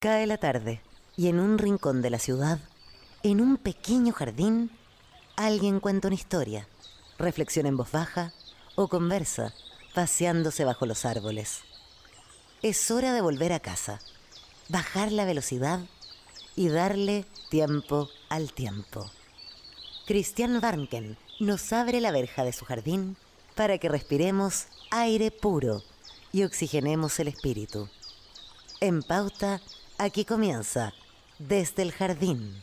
Cae la tarde y en un rincón de la ciudad, en un pequeño jardín, alguien cuenta una historia, reflexiona en voz baja o conversa, paseándose bajo los árboles. Es hora de volver a casa, bajar la velocidad y darle tiempo al tiempo. Christian Warnken nos abre la verja de su jardín para que respiremos aire puro y oxigenemos el espíritu. En Pauta, aquí comienza Desde el Jardín.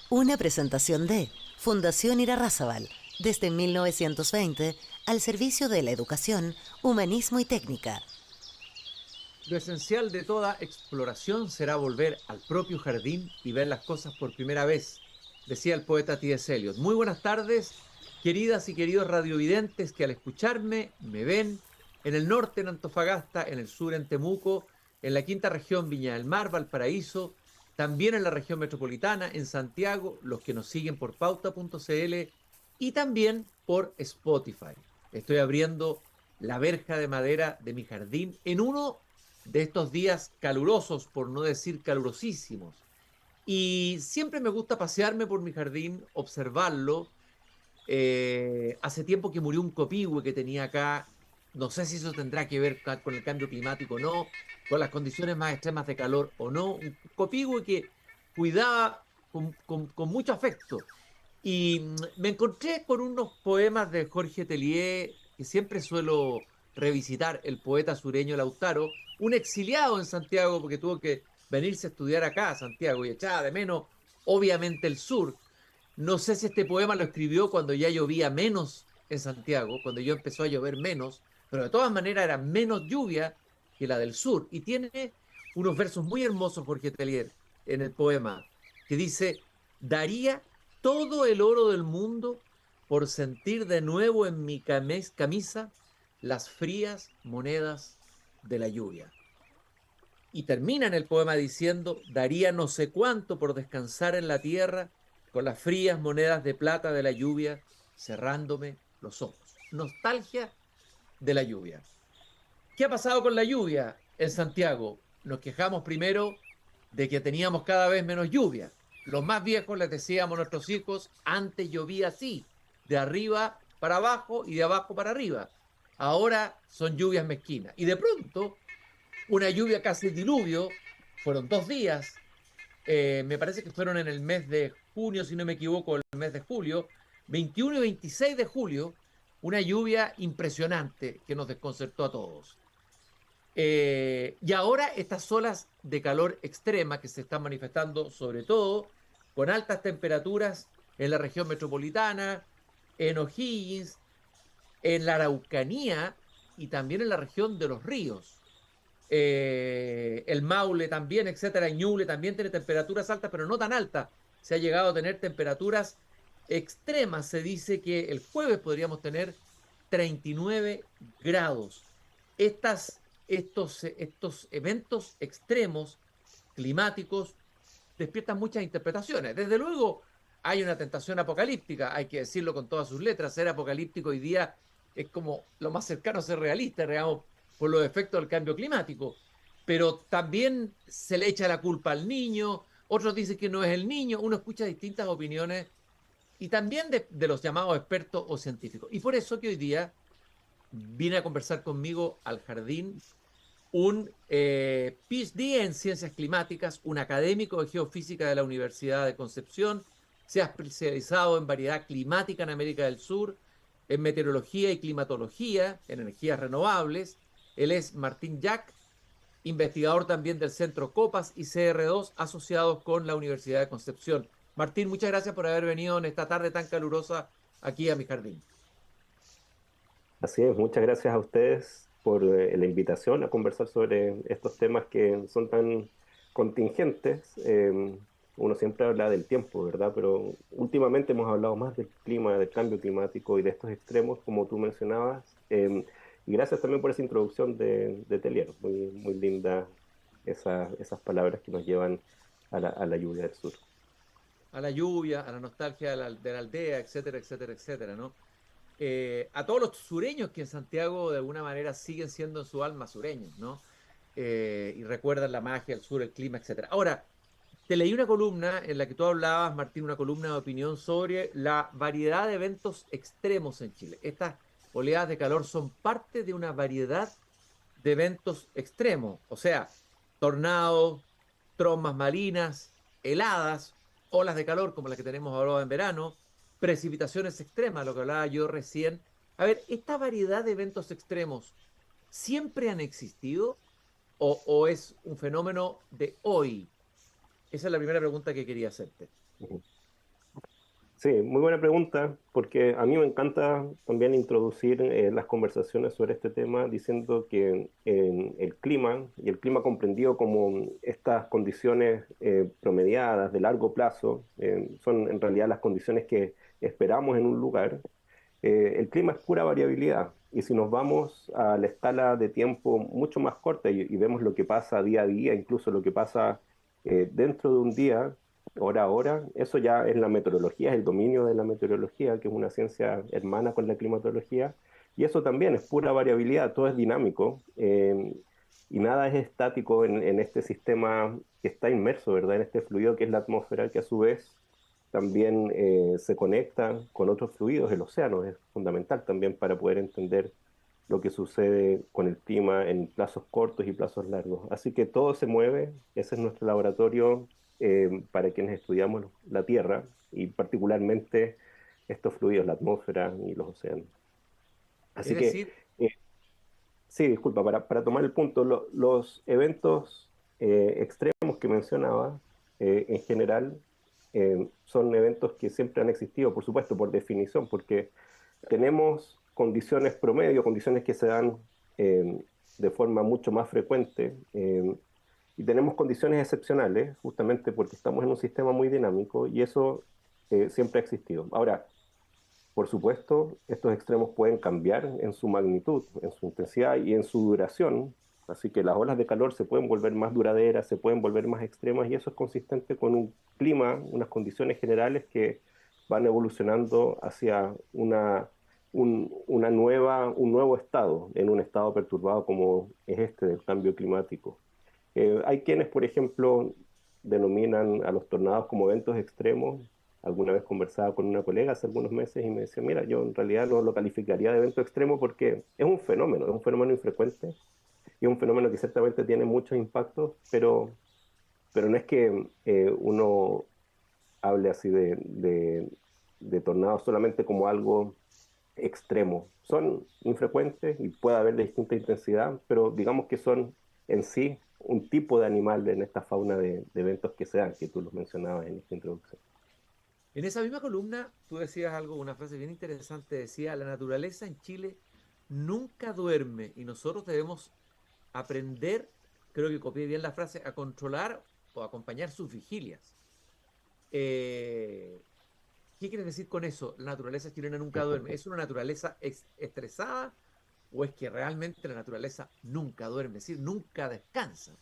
Una presentación de Fundación Irarrázaval, desde 1920 al servicio de la educación, humanismo y técnica. Lo esencial de toda exploración será volver al propio jardín y ver las cosas por primera vez, decía el poeta T.S. Eliot. Muy buenas tardes, queridas y queridos radiovidentes que al escucharme me ven en el norte en Antofagasta, en el sur en Temuco, en la quinta región Viña del Mar, Valparaíso, también en la región metropolitana, en Santiago, los que nos siguen por pauta.cl y también por Spotify. Estoy abriendo la verja de madera de mi jardín en uno de estos días calurosos, por no decir calurosísimos. Y siempre me gusta pasearme por mi jardín, observarlo. Hace tiempo que murió un copihue que tenía acá. No sé si eso tendrá que ver con el cambio climático o no, con las condiciones más extremas de calor o no. Un copihue que cuidaba con mucho afecto. Y me encontré con unos poemas de Jorge Tellier, que siempre suelo revisitar, el poeta sureño Lautaro, un exiliado en Santiago porque tuvo que venirse a estudiar acá a Santiago y echaba de menos, obviamente, el sur. No sé si este poema lo escribió cuando ya llovía menos en Santiago, cuando ya empezó a llover menos, pero de todas maneras era menos lluvia que la del sur. Y tiene unos versos muy hermosos, Jorge Tellier, en el poema, que dice: daría todo el oro del mundo por sentir de nuevo en mi camisa las frías monedas de la lluvia. Y termina en el poema diciendo: daría no sé cuánto por descansar en la tierra con las frías monedas de plata de la lluvia cerrándome los ojos. Nostalgia de la lluvia. ¿Qué ha pasado con la lluvia en Santiago? Nos quejamos primero de que teníamos cada vez menos lluvia. Los más viejos les decíamos a nuestros hijos: antes llovía así, de arriba para abajo y de abajo para arriba. Ahora son lluvias mezquinas. Y de pronto, una lluvia casi diluvio, fueron 2 días, me parece que fueron en el mes de junio, si no me equivoco, el mes de julio, 21 y 26 de julio, una lluvia impresionante que nos desconcertó a todos. Y ahora estas olas de calor extrema que se están manifestando, sobre todo con altas temperaturas en la región metropolitana, en O'Higgins, en la Araucanía y también en la región de los ríos. El Maule también, etcétera, Ñuble también tiene temperaturas altas, pero no tan altas. Se ha llegado a tener temperaturas extremas. Se dice que el jueves podríamos tener 39 grados. Estos eventos extremos climáticos despiertan muchas interpretaciones. Desde luego, hay una tentación apocalíptica, hay que decirlo con todas sus letras. Ser apocalíptico hoy día es como lo más cercano a ser realista, digamos, por los efectos del cambio climático. Pero también se le echa la culpa al niño, otros dicen que no es el niño, uno escucha distintas opiniones y también de los llamados expertos o científicos. Y por eso que hoy día vine a conversar conmigo al jardín un PhD en ciencias climáticas, un académico de geofísica de la Universidad de Concepción, se ha especializado en variedad climática en América del Sur, en meteorología y climatología, en energías renovables. Él es Martín Jack, investigador también del Centro COPAS y CR2, asociados con la Universidad de Concepción. Martín, muchas gracias por haber venido en esta tarde tan calurosa aquí a mi jardín. Así es, muchas gracias a ustedes por la invitación a conversar sobre estos temas que son tan contingentes. Uno siempre habla del tiempo, ¿verdad? Pero últimamente hemos hablado más del clima, del cambio climático y de estos extremos, como tú mencionabas. Y gracias también por esa introducción de Telier. Muy, muy linda esas palabras que nos llevan a la lluvia del sur. A la lluvia, a la nostalgia de la aldea, etcétera, etcétera, etcétera, ¿no? A todos los sureños que en Santiago de alguna manera siguen siendo en su alma sureños, ¿no? y recuerdan la magia, el sur, el clima, etcétera. Ahora, te leí una columna en la que tú hablabas, Martín, una columna de opinión sobre la variedad de eventos extremos en Chile. Estas oleadas de calor son parte de una variedad de eventos extremos, o sea, tornados, trombas marinas, heladas, olas de calor como las que tenemos ahora en verano, precipitaciones extremas, lo que hablaba yo recién. A ver, ¿esta variedad de eventos extremos siempre han existido o es un fenómeno de hoy? Esa es la primera pregunta que quería hacerte. Ujú. Sí, muy buena pregunta, porque a mí me encanta también introducir las conversaciones sobre este tema diciendo que el clima, y el clima comprendido como estas condiciones promediadas de largo plazo, son en realidad las condiciones que esperamos en un lugar. El clima es pura variabilidad, y si nos vamos a la escala de tiempo mucho más corta y vemos lo que pasa día a día, incluso lo que pasa dentro de un día, hora a hora, eso ya es la meteorología, es el dominio de la meteorología, que es una ciencia hermana con la climatología, y eso también es pura variabilidad, todo es dinámico, y nada es estático en este sistema que está inmerso, ¿verdad? En este fluido que es la atmósfera, que a su vez también se conecta con otros fluidos. El océano es fundamental también para poder entender lo que sucede con el clima en plazos cortos y plazos largos. Así que todo se mueve, ese es nuestro laboratorio para quienes estudiamos la Tierra y particularmente estos fluidos, la atmósfera y los océanos. Es Así que, decir, eh, sí, disculpa, para tomar el punto, los eventos extremos que mencionaba, en general, son eventos que siempre han existido, por supuesto, por definición, porque tenemos condiciones promedio, condiciones que se dan eh, de forma mucho más frecuente, y tenemos condiciones excepcionales, justamente porque estamos en un sistema muy dinámico, y eso siempre ha existido. Ahora, por supuesto, estos extremos pueden cambiar en su magnitud, en su intensidad y en su duración, así que las olas de calor se pueden volver más duraderas, se pueden volver más extremas y eso es consistente con un clima, unas condiciones generales que van evolucionando hacia un nuevo estado, en un estado perturbado como es este del cambio climático. Hay quienes, por ejemplo, denominan a los tornados como eventos extremos. Alguna vez conversaba con una colega hace algunos meses y me decía, mira, yo en realidad no lo calificaría de evento extremo porque es un fenómeno infrecuente y es un fenómeno que ciertamente tiene muchos impactos, pero no es que uno hable así de tornados solamente como algo extremo. Son infrecuentes y puede haber de distinta intensidad, pero digamos que son en sí un tipo de animal en esta fauna de eventos que se dan, que tú los mencionabas en esta introducción. en esa misma columna tú decías algo, una frase bien interesante, decía, la naturaleza en Chile nunca duerme y nosotros debemos aprender, creo que copié bien la frase, a controlar o acompañar sus vigilias. Eh, ¿Qué quieres decir con eso? La naturaleza chilena nunca duerme. ¿Es una naturaleza estresada o es que realmente la naturaleza nunca duerme? Es decir, nunca descansa.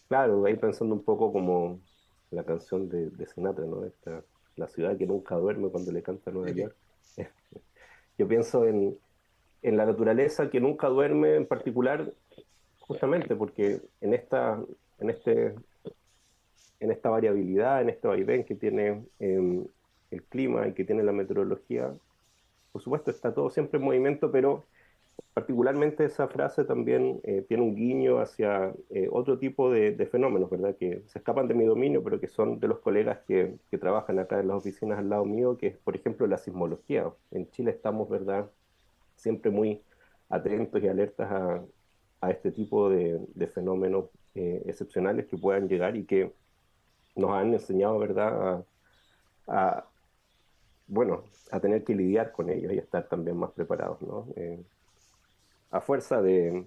Claro, ahí pensando un poco como la canción de Sinatra, ¿no? La ciudad que nunca duerme cuando le canta Nueva York. Yo pienso en la naturaleza que nunca duerme en particular, justamente porque en este, en esta variabilidad, en este vaivén que tiene el clima y que tiene la meteorología, por supuesto está todo siempre en movimiento, pero particularmente esa frase también tiene un guiño hacia otro tipo de fenómenos, ¿verdad? Que se escapan de mi dominio, pero que son de los colegas que trabajan acá en las oficinas al lado mío, que es, por ejemplo, la sismología. En Chile estamos, ¿verdad? Siempre muy atentos y alertas a este tipo de fenómenos excepcionales que puedan llegar y que nos han enseñado, ¿verdad? A, bueno, a tener que lidiar con ellos y a estar también más preparados, ¿no? A fuerza de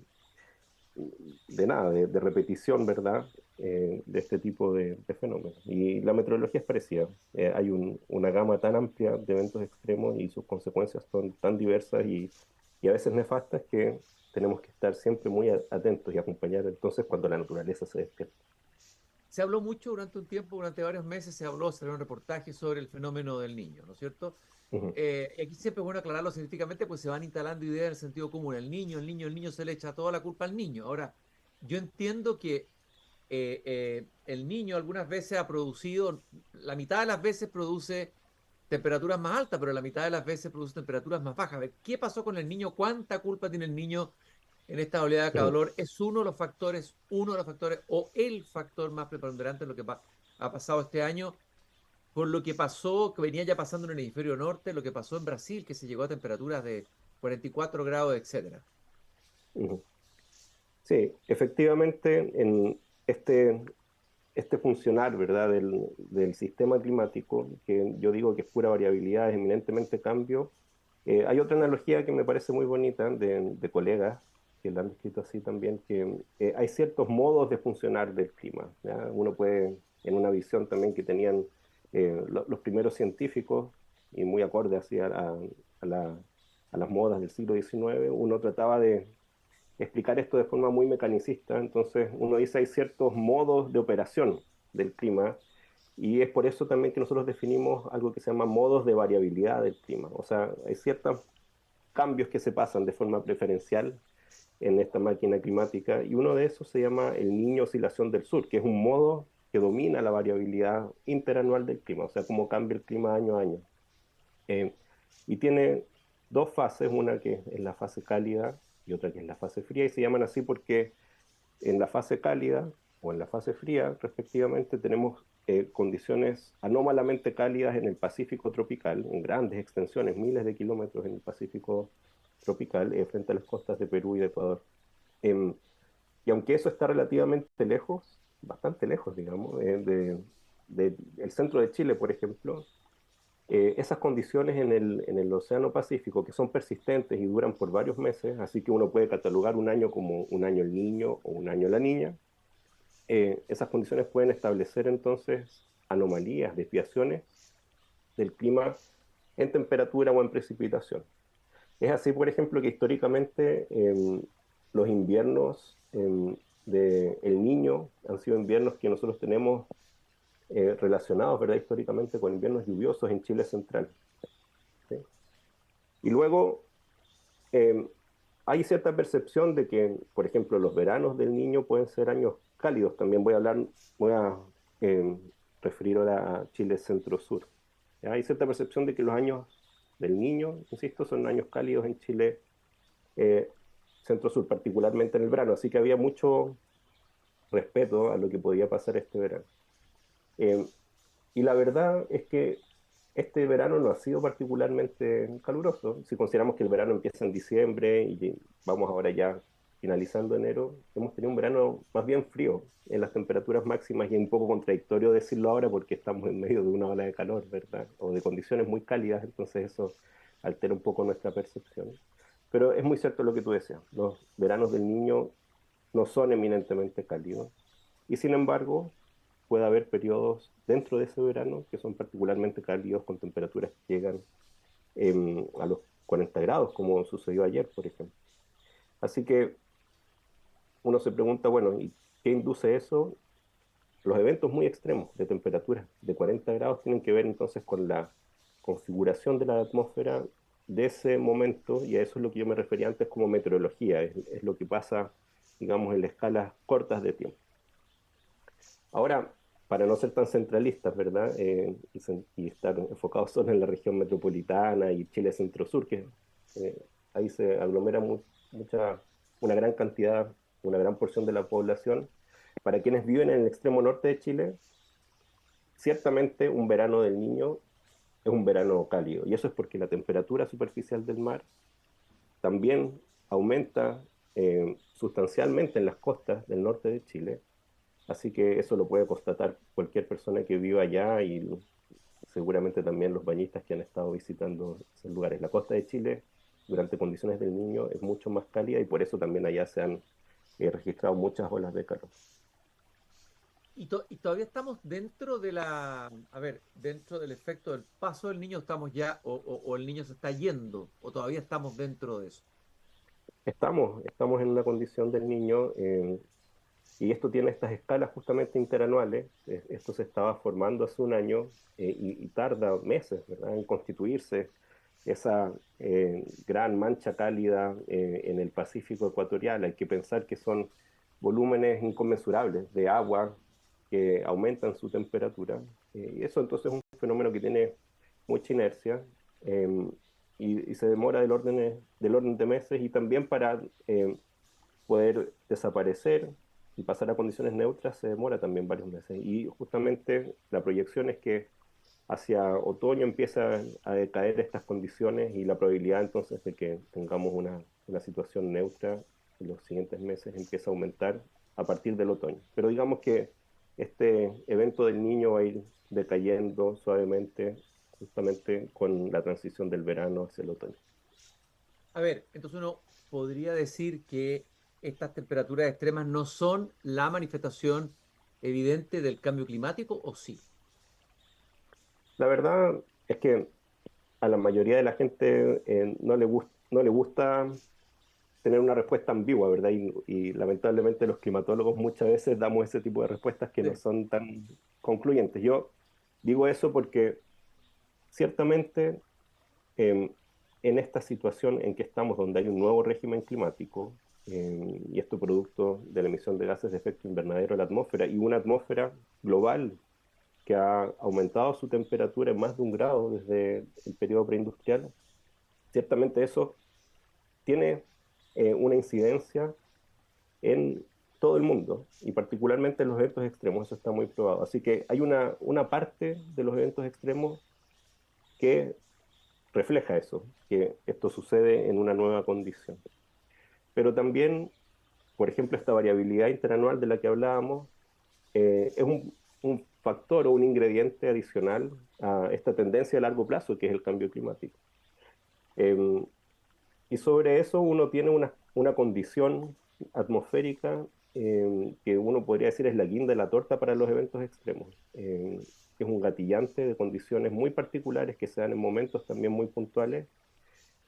nada, de repetición, ¿verdad? De este tipo de fenómenos. Y la meteorología es parecida. Hay una gama tan amplia de eventos extremos y sus consecuencias son tan diversas y a veces nefastas que tenemos que estar siempre muy atentos y acompañar entonces cuando la naturaleza se despierta. Se habló mucho durante un tiempo, durante varios meses, se habló un reportaje sobre el fenómeno del niño, ¿no es cierto? Ujú. Y aquí siempre es bueno aclararlo científicamente, pues se van instalando ideas en el sentido común. El niño, se le echa toda la culpa al niño. Ahora, yo entiendo que el niño algunas veces ha producido, la mitad de las veces produce temperaturas más altas, pero la mitad de las veces produce temperaturas más bajas. A ver, ¿qué pasó con el niño? ¿Cuánta culpa tiene el niño en esta oleada de Ujú. calor? ¿Es uno de los factores o el factor más preponderante en lo que ha pasado este año? Por lo que pasó, que venía ya pasando en el hemisferio norte, lo que pasó en Brasil, que se llegó a temperaturas de 44 grados, etcétera. Ujú. Sí, efectivamente, en este funcionar, ¿verdad? del sistema climático, que yo digo que es pura variabilidad, es eminentemente cambio. Hay otra analogía que me parece muy bonita de colegas que la han descrito así también, que hay ciertos modos de funcionar del clima, ¿ya? Uno puede, en una visión también que tenían los primeros científicos, y muy acorde así a la- a las modas del siglo XIX, uno trataba de explicar esto de forma muy mecanicista. Entonces uno dice hay ciertos modos de operación del clima y es por eso también que nosotros definimos algo que se llama modos de variabilidad del clima. O sea, hay ciertos cambios que se pasan de forma preferencial en esta máquina climática y uno de esos se llama el Niño Oscilación del Sur, que es un modo que domina la variabilidad interanual del clima, o sea, cómo cambia el clima año a año. Eh, y tiene dos fases, una que es la fase cálida y otra que es la fase fría, y se llaman así porque en la fase cálida o en la fase fría, respectivamente, tenemos condiciones anómalamente cálidas en el Pacífico tropical, en grandes extensiones, miles de kilómetros en el Pacífico tropical, frente a las costas de Perú y de Ecuador. Em, y aunque eso está relativamente lejos, bastante lejos, digamos, el centro de Chile, por ejemplo, esas condiciones en el Océano Pacífico, que son persistentes y duran por varios meses, así que uno puede catalogar un año como un año el niño o un año la niña, esas condiciones pueden establecer entonces anomalías, desviaciones del clima en temperatura o en precipitación. Es así, por ejemplo, que históricamente los inviernos de El Niño han sido inviernos que nosotros tenemos relacionados, ¿verdad?, históricamente con inviernos lluviosos en Chile central. ¿Sí? Y luego eh, hay cierta percepción de que, por ejemplo, los veranos del Niño pueden ser años cálidos. También voy a eh, referir ahora a Chile centro-sur. Hay cierta percepción de que los años del Niño, insisto, son años cálidos en Chile eh, centro-sur, particularmente en el verano. Así que había mucho respeto a lo que podía pasar este verano. Eh, y la verdad es que este verano no ha sido particularmente caluroso. Si consideramos que el verano empieza en diciembre y vamos ahora ya finalizando enero, hemos tenido un verano más bien frío en las temperaturas máximas y es un poco contradictorio decirlo ahora porque estamos en medio de una ola de calor, ¿verdad? O de condiciones muy cálidas, entonces eso altera un poco nuestra percepción. Pero es muy cierto lo que tú decías, los veranos del Niño no son eminentemente cálidos y sin embargo puede haber periodos dentro de ese verano que son particularmente cálidos con temperaturas que llegan a los 40 grados, como sucedió ayer, por ejemplo. Así que uno se pregunta, bueno, ¿y qué induce eso? Los eventos muy extremos de temperatura de 40 grados tienen que ver entonces con la configuración de la atmósfera de ese momento, y a eso es lo que yo me refería antes como meteorología, es lo que pasa, digamos, en las escalas cortas de tiempo. Ahora, para no ser tan centralistas, ¿verdad? Y estar enfocados solo en la región metropolitana y Chile centro-sur, que ahí se aglomera mucha, una gran cantidad, una gran porción de la población. Para quienes viven en el extremo norte de Chile, ciertamente un verano del Niño es un verano cálido, y eso es porque la temperatura superficial del mar también aumenta sustancialmente en las costas del norte de Chile. Así que eso lo puede constatar cualquier persona que viva allá y seguramente también los bañistas que han estado visitando esos lugares. La costa de Chile, durante condiciones del Niño, es mucho más cálida y por eso también allá se han registrado muchas olas de calor. Y todavía estamos dentro de a ver, dentro del efecto del paso del niño, estamos ya, o el niño se está yendo, o todavía estamos dentro de eso. Estamos en una condición del Niño y esto tiene estas escalas justamente interanuales. Esto se estaba formando hace un año y tarda meses, ¿verdad?, en constituirse esa gran mancha cálida en el Pacífico ecuatorial. Hay que pensar que son volúmenes inconmensurables de agua que aumentan su temperatura. Y eso entonces es un fenómeno que tiene mucha inercia y se demora del orden de meses, y también para poder desaparecer y pasar a condiciones neutras se demora también varios meses. Y justamente la proyección es que hacia otoño empiezan a decaer estas condiciones, y la probabilidad entonces de que tengamos una situación neutra en los siguientes meses empieza a aumentar a partir del otoño. Pero digamos que este evento del Niño va a ir decayendo suavemente justamente con la transición del verano hacia el otoño. A ver, entonces uno podría decir que estas temperaturas extremas no son la manifestación evidente del cambio climático, ¿o sí? La verdad es que a la mayoría de la gente no le gusta tener una respuesta ambigua, ¿verdad? Y lamentablemente los climatólogos muchas veces damos ese tipo de respuestas que no Sí. son tan concluyentes. Yo digo eso porque ciertamente eh, en esta situación en que estamos, donde hay un nuevo régimen climático, y esto producto de la emisión de gases de efecto invernadero a la atmósfera, y una atmósfera global que ha aumentado su temperatura en más de 1 grado desde el periodo preindustrial, ciertamente eso tiene una incidencia en todo el mundo, y particularmente en los eventos extremos. Eso está muy probado. Así que hay una parte de los eventos extremos que refleja eso, que esto sucede en una nueva condición. Pero también, por ejemplo, esta variabilidad interanual de la que hablábamos es un factor o un ingrediente adicional a esta tendencia a largo plazo que es el cambio climático. Eh, y sobre eso uno tiene una condición atmosférica que uno podría decir es la guinda de la torta para los eventos extremos. Es un gatillante de condiciones muy particulares que se dan en momentos también muy puntuales.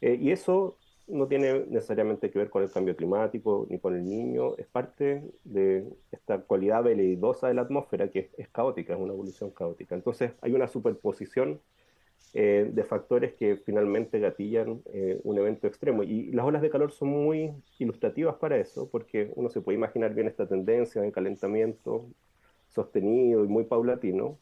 Y eso no tiene necesariamente que ver con el cambio climático ni con el Niño, es parte de esta cualidad veleidosa de la atmósfera que es caótica, es una evolución caótica. Entonces hay una superposición de factores que finalmente gatillan un evento extremo. Y las olas de calor son muy ilustrativas para eso, porque uno se puede imaginar bien esta tendencia de calentamiento sostenido y muy paulatino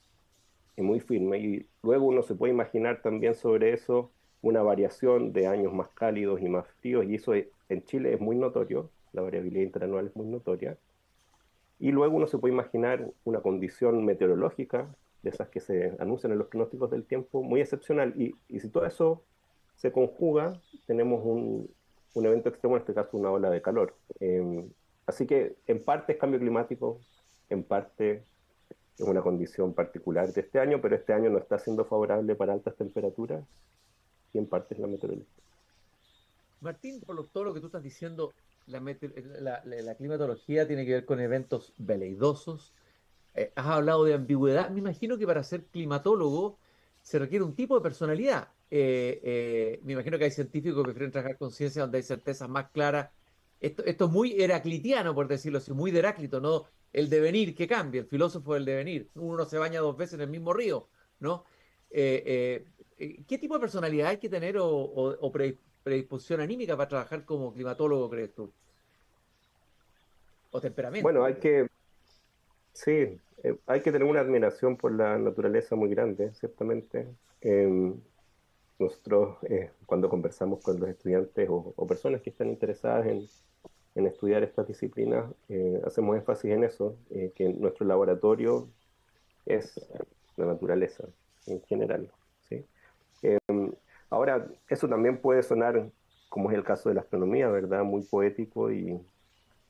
y muy firme. Y luego uno se puede imaginar también sobre eso una variación de años más cálidos y más fríos, y eso en Chile es muy notorio, la variabilidad interanual es muy notoria. Y luego uno se puede imaginar una condición meteorológica, de esas que se anuncian en los pronósticos del tiempo, muy excepcional. Y si todo eso se conjuga, tenemos un evento extremo, en este caso una ola de calor. Así que en parte es cambio climático, en parte es una condición particular de este año, pero este año no está siendo favorable para altas temperaturas, y en parte es la meteorología. Martín, todo lo que tú estás diciendo, la climatología tiene que ver con eventos veleidosos. Has hablado de ambigüedad. Me imagino que para ser climatólogo se requiere un tipo de personalidad. Me imagino que hay científicos que prefieren trabajar con ciencia donde hay certezas más claras. Esto es muy heraclitiano, por decirlo así, muy de Heráclito, ¿no? El devenir que cambia, el filósofo del devenir. Uno no se baña 2 veces en el mismo río, ¿no? ¿Qué tipo de personalidad hay que tener o predisposición anímica para trabajar como climatólogo, crees tú? O temperamento. Bueno, sí, hay que tener una admiración por la naturaleza muy grande, ciertamente. Nosotros, cuando conversamos con los estudiantes o personas que están interesadas en estudiar estas disciplinas, hacemos énfasis en eso, que nuestro laboratorio es la naturaleza en general, ¿sí? Ahora, eso también puede sonar, como es el caso de la astronomía, ¿verdad? Muy poético, y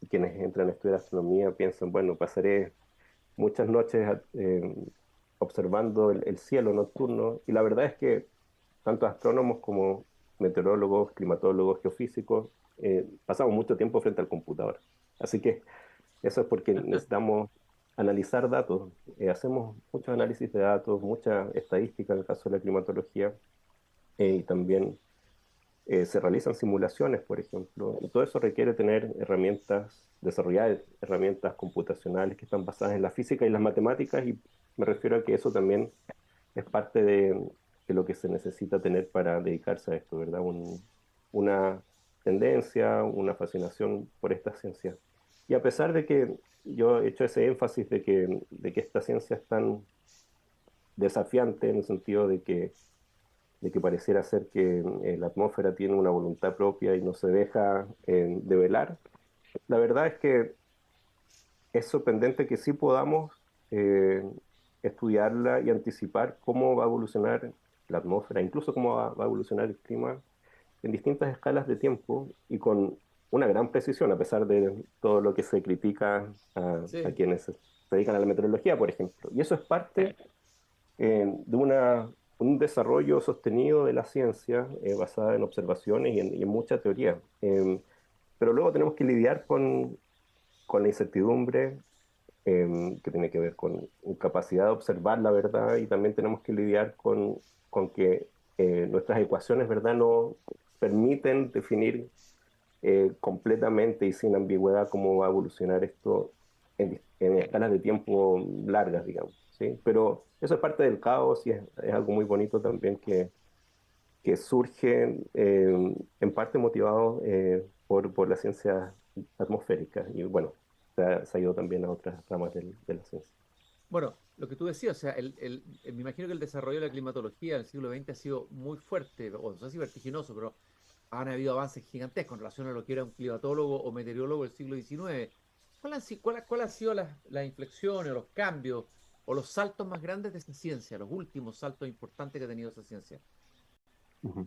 quienes entran a estudiar astronomía piensan, bueno, pasaré muchas noches observando el cielo nocturno, y la verdad es que tanto astrónomos como meteorólogos, climatólogos, geofísicos, pasamos mucho tiempo frente al computador. Así que eso es porque necesitamos analizar datos. Hacemos muchos análisis de datos, mucha estadística en el caso de la climatología, y también se realizan simulaciones, por ejemplo, y todo eso requiere tener herramientas, desarrollar herramientas computacionales que están basadas en la física y las matemáticas, y me refiero a que eso también es parte de lo que se necesita tener para dedicarse a esto, ¿verdad? Una tendencia, una fascinación por esta ciencia. Y a pesar de que yo he hecho ese énfasis de que esta ciencia es tan desafiante en el sentido de que pareciera ser que la atmósfera tiene una voluntad propia y no se deja develar, la verdad es que es sorprendente que sí podamos eh, estudiarla y anticipar cómo va a evolucionar la atmósfera, incluso cómo va a evolucionar el clima en distintas escalas de tiempo y con una gran precisión, a pesar de todo lo que se critica a Sí. quienes se dedican a la meteorología, por ejemplo. Y eso es parte de un desarrollo sostenido de la ciencia basada en observaciones y en mucha teoría. Pero luego tenemos que lidiar con la incertidumbre que tiene que ver con capacidad de observar la verdad y también tenemos que lidiar con que nuestras ecuaciones, ¿verdad?, no permiten definir completamente y sin ambigüedad cómo va a evolucionar esto en escalas de tiempo largas, digamos, ¿sí? Pero eso es parte del caos y es algo muy bonito también que surge en parte motivado por la ciencia atmosférica y bueno, se ha ido también a otras ramas de la ciencia. Bueno, lo que tú decías, o sea, me imagino que el desarrollo de la climatología del siglo XX ha sido muy fuerte, o no sé si vertiginoso, pero han habido avances gigantescos en relación a lo que era un climatólogo o meteorólogo del siglo XIX. ¿Cuál han sido las inflexiones, o los cambios, o los saltos más grandes de esa ciencia, los últimos saltos importantes que ha tenido esa ciencia? Ujú.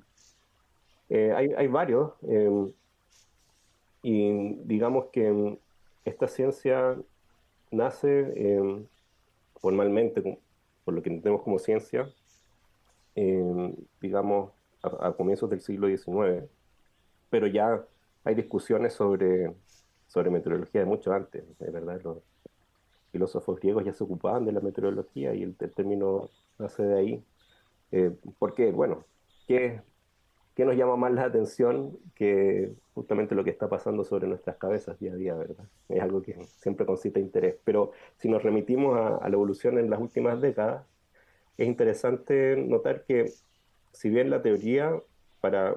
Hay varios, y digamos que esta ciencia nace formalmente, por lo que entendemos como ciencia, digamos, a comienzos del siglo XIX, pero ya hay discusiones sobre meteorología de mucho antes, de verdad. Los filósofos griegos ya se ocupaban de la meteorología y el término nace de ahí. ¿Por qué? Bueno, ¿qué, qué nos llama más la atención que justamente lo que está pasando sobre nuestras cabezas día a día, ¿verdad? Es algo que siempre concita interés. Pero si nos remitimos a la evolución en las últimas décadas, es interesante notar que si bien la teoría para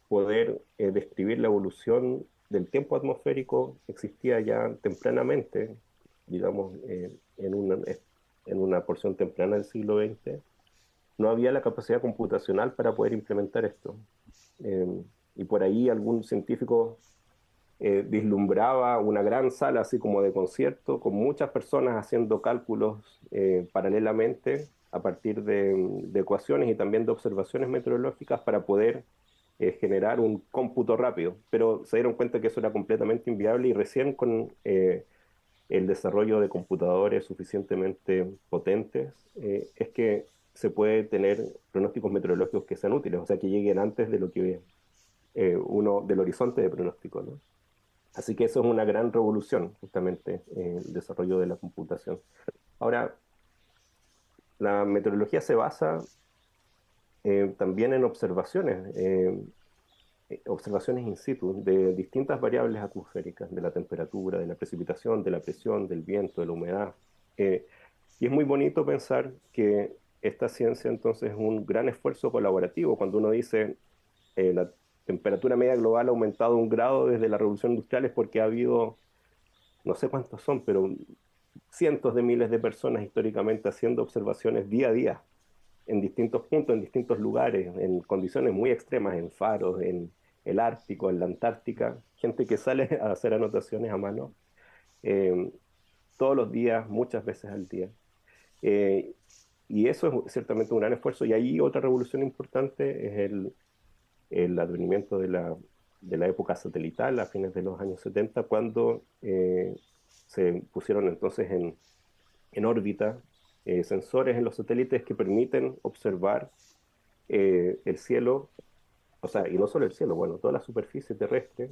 poder describir la evolución del tiempo atmosférico existía ya tempranamente, digamos, en una porción temprana del siglo XX, no había la capacidad computacional para poder implementar esto. Eh, y por ahí algún científico vislumbraba una gran sala así como de concierto, con muchas personas haciendo cálculos paralelamente a partir de ecuaciones y también de observaciones meteorológicas para poder generar un cómputo rápido. Pero se dieron cuenta que eso era completamente inviable y recién con el desarrollo de computadores suficientemente potentes es que se puede tener pronósticos meteorológicos que sean útiles, o sea, que lleguen antes de lo que del horizonte de pronóstico, ¿no? Así que eso es una gran revolución, justamente, el desarrollo de la computación. Ahora, la meteorología se basa también en observaciones in situ de distintas variables atmosféricas, de la temperatura, de la precipitación, de la presión, del viento, de la humedad. Eh, y es muy bonito pensar que esta ciencia entonces es un gran esfuerzo colaborativo. Cuando uno dice la temperatura media global ha aumentado 1 grado desde la revolución industrial es porque ha habido no sé cuántos son, pero cientos de miles de personas históricamente haciendo observaciones día a día, en distintos puntos, en distintos lugares, en condiciones muy extremas, en faros, en el Ártico, en la Antártica, gente que sale a hacer anotaciones a mano eh, todos los días, muchas veces al día. Eh, y eso es ciertamente un gran esfuerzo. Y ahí otra revolución importante es el advenimiento de la época satelital a fines de los años 70, cuando se pusieron entonces en órbita sensores en los satélites que permiten observar el cielo, o sea, y no solo el cielo, bueno, toda la superficie terrestre.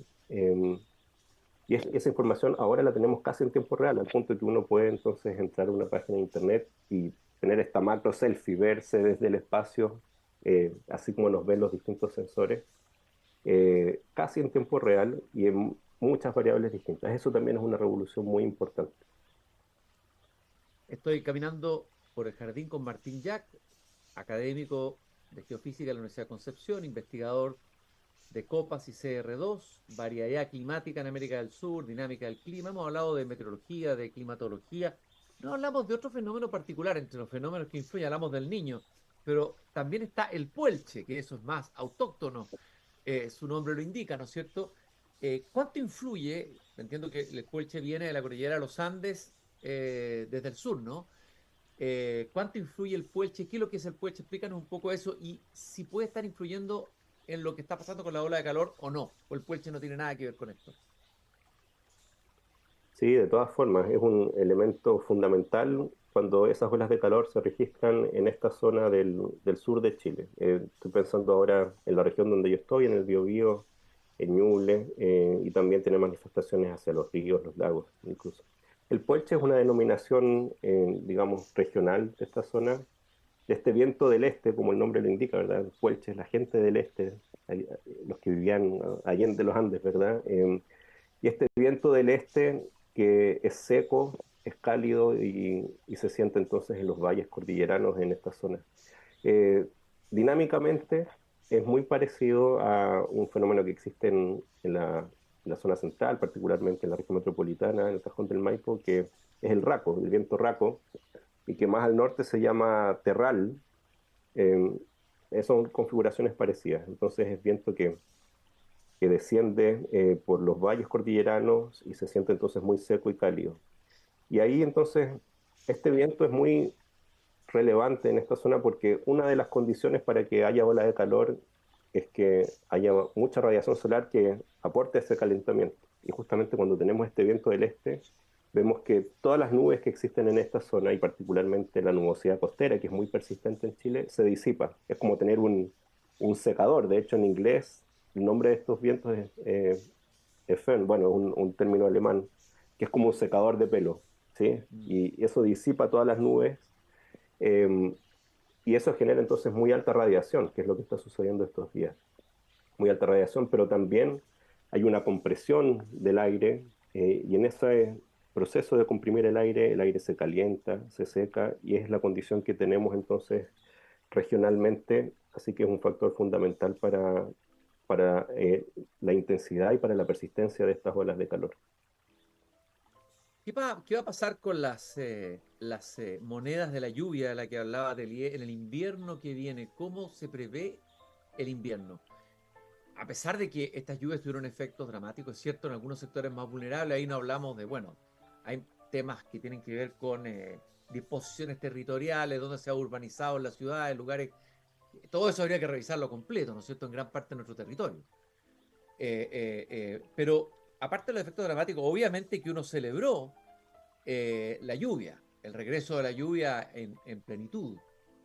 Esa información ahora la tenemos casi en tiempo real, al punto de que uno puede entonces entrar a una página de internet y tener esta macro selfie, verse desde el espacio, así como nos ven los distintos sensores, casi en tiempo real y en muchas variables distintas. Eso también es una revolución muy importante. Estoy caminando por el jardín con Martín Jack, académico de geofísica de la Universidad de Concepción, investigador de copas y CR2, variedad climática en América del Sur, dinámica del clima. Hemos hablado de meteorología, de climatología. No hablamos de otro fenómeno particular entre los fenómenos que influyen, hablamos del niño, pero también está el puelche, que eso es más autóctono, su nombre lo indica, ¿no es cierto? ¿Cuánto influye? Entiendo que el puelche viene de la cordillera de los Andes desde el sur, ¿no? ¿Cuánto influye el puelche? ¿Qué es lo que es el puelche? Explícanos un poco eso y si puede estar influyendo en lo que está pasando con la ola de calor o no, o el puelche no tiene nada que ver con esto. Sí, de todas formas, es un elemento fundamental cuando esas olas de calor se registran en esta zona del sur de Chile. Estoy pensando ahora en la región donde yo estoy, en el Biobío, en Ñuble, y también tiene manifestaciones hacia los ríos, los lagos, incluso. El Puelche es una denominación, digamos, regional de esta zona, de este viento del este, como el nombre lo indica, ¿verdad? El Puelche es la gente del este, los que vivían allende los Andes, ¿verdad? Y este viento del este, que es seco, es cálido y se siente entonces en los valles cordilleranos en esta zona. Eh, Dinámicamente es muy parecido a un fenómeno que existe en la zona central, particularmente en la región metropolitana, en el Cajón del Maipo, que es el raco, el viento raco, y que más al norte se llama terral. Eh, Son configuraciones parecidas. Entonces es viento que desciende por los valles cordilleranos y se siente entonces muy seco y cálido. Y ahí entonces este viento es muy relevante en esta zona porque una de las condiciones para que haya ola de calor es que haya mucha radiación solar que aporte ese calentamiento. Y justamente cuando tenemos este viento del este, vemos que todas las nubes que existen en esta zona, y particularmente la nubosidad costera, que es muy persistente en Chile, se disipa. Es como tener un secador. De hecho, en inglés, el nombre de estos vientos es Föhn, bueno, un término alemán, que es como un secador de pelo, ¿sí? Mm. Y eso disipa todas las nubes, eh, y eso genera entonces muy alta radiación, que es lo que está sucediendo estos días. Muy alta radiación, pero también hay una compresión del aire, y en ese proceso de comprimir el aire se calienta, se seca, y es la condición que tenemos entonces regionalmente, así que es un factor fundamental para la intensidad y para la persistencia de estas olas de calor. ¿Qué va a pasar con las monedas de la lluvia de la que hablaba Delie en el invierno que viene? ¿Cómo se prevé el invierno? A pesar de que estas lluvias tuvieron efectos dramáticos, es cierto, en algunos sectores más vulnerables, ahí no hablamos de, bueno, hay temas que tienen que ver con disposiciones territoriales, donde se ha urbanizado en las ciudades, lugares, todo eso habría que revisarlo completo, ¿no es cierto?, en gran parte de nuestro territorio. Pero aparte de los efectos dramáticos, obviamente que uno celebró la lluvia, el regreso de la lluvia en plenitud.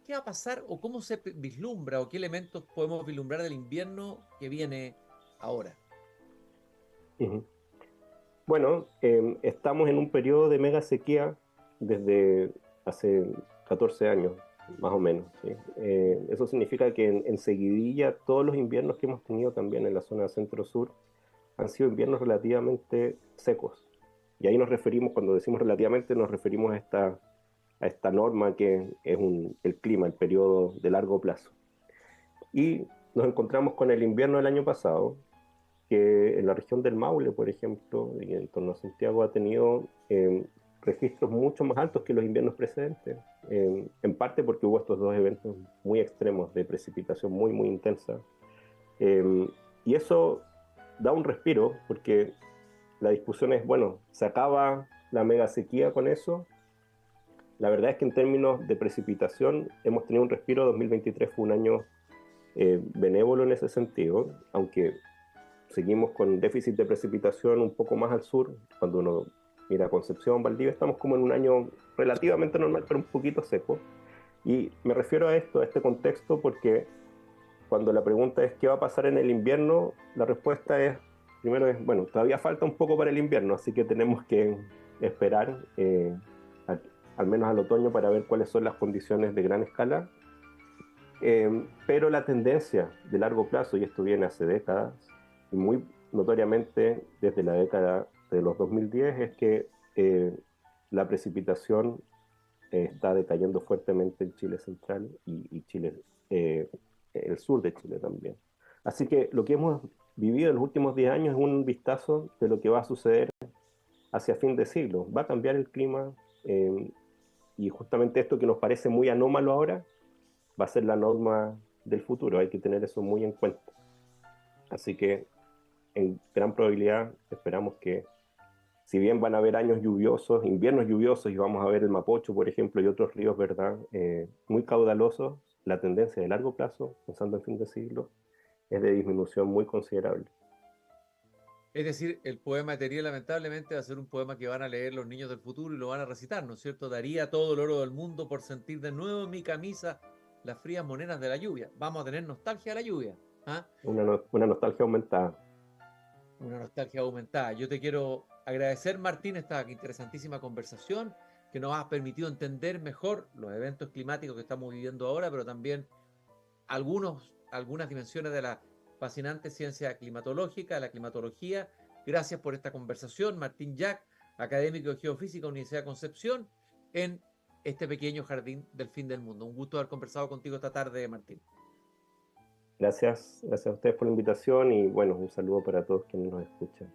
¿Qué va a pasar o cómo se vislumbra o qué elementos podemos vislumbrar del invierno que viene ahora? Ujú. Bueno, estamos en un periodo de mega sequía desde hace 14 años, más o menos, ¿sí? Eso significa que en seguidilla todos los inviernos que hemos tenido también en la zona centro-sur han sido inviernos relativamente secos. Y ahí nos referimos, cuando decimos relativamente, nos referimos a esta norma que es el clima, el periodo de largo plazo. Y nos encontramos con el invierno del año pasado, que en la región del Maule, por ejemplo, y en torno a Santiago, ha tenido registros mucho más altos que los inviernos precedentes, en parte porque hubo estos dos eventos muy extremos de precipitación muy, muy intensa. Eh, y eso da un respiro, porque la discusión es, bueno, ¿se acaba la mega sequía con eso? La verdad es que en términos de precipitación hemos tenido un respiro. 2023 fue un año benévolo en ese sentido, aunque seguimos con déficit de precipitación un poco más al sur. Cuando uno mira Concepción, Valdivia, estamos como en un año relativamente normal, pero un poquito seco. Y me refiero a esto, a este contexto, porque cuando la pregunta es ¿qué va a pasar en el invierno? La respuesta es, primero es, bueno, todavía falta un poco para el invierno, así que tenemos que esperar a- al menos al otoño para ver cuáles son las condiciones de gran escala. Pero la tendencia de largo plazo, y esto viene hace décadas, y muy notoriamente desde la década de los 2010, es que la precipitación está decayendo fuertemente en Chile central y Chile, el sur de Chile también. Así que lo que hemos vivido en los últimos 10 años es un vistazo de lo que va a suceder hacia fin de siglo. Va a cambiar el clima, y justamente esto que nos parece muy anómalo ahora va a ser la norma del futuro. Hay que tener eso muy en cuenta. Así que en gran probabilidad esperamos que, si bien van a haber años lluviosos, inviernos lluviosos, y vamos a ver el Mapocho, por ejemplo, y otros ríos, ¿verdad?, muy caudalosos, la tendencia de largo plazo, pensando en fin de siglo, es de disminución muy considerable. Es decir, el poema Etería lamentablemente va a ser un poema que van a leer los niños del futuro y lo van a recitar, ¿no es cierto? Daría todo el oro del mundo por sentir de nuevo en mi camisa las frías monedas de la lluvia. Vamos a tener nostalgia de la lluvia. ¿Ah? Una nostalgia aumentada. Una nostalgia aumentada. Yo te quiero agradecer, Martín, esta interesantísima conversación que nos ha permitido entender mejor los eventos climáticos que estamos viviendo ahora, pero también algunas dimensiones de la fascinante ciencia climatológica, la climatología. Gracias por esta conversación, Martín Jack, académico de Geofísica, Universidad de Concepción, en este pequeño jardín del fin del mundo. Un gusto haber conversado contigo esta tarde, Martín. Gracias a ustedes por la invitación, y bueno, un saludo para todos quienes nos escuchan.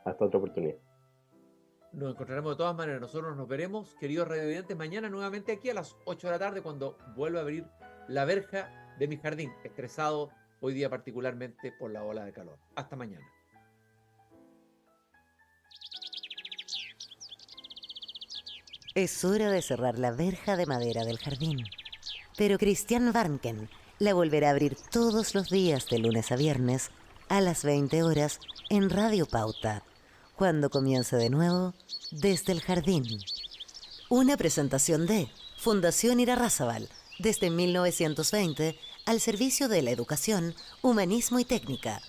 Hasta otra oportunidad. Nos encontraremos de todas maneras. Nosotros nos veremos, queridos radiovidentes, mañana nuevamente aquí a las 8 de la tarde, cuando vuelva a abrir la verja de mi jardín, estresado hoy día particularmente por la ola de calor. Hasta mañana. Es hora de cerrar la verja de madera del jardín. Pero Christian Warnken la volverá a abrir todos los días de lunes a viernes a las 20 horas en Radio Pauta, cuando comience de nuevo Desde el Jardín. Una presentación de Fundación Irarrázaval, desde 1920 al servicio de la educación, humanismo y técnica.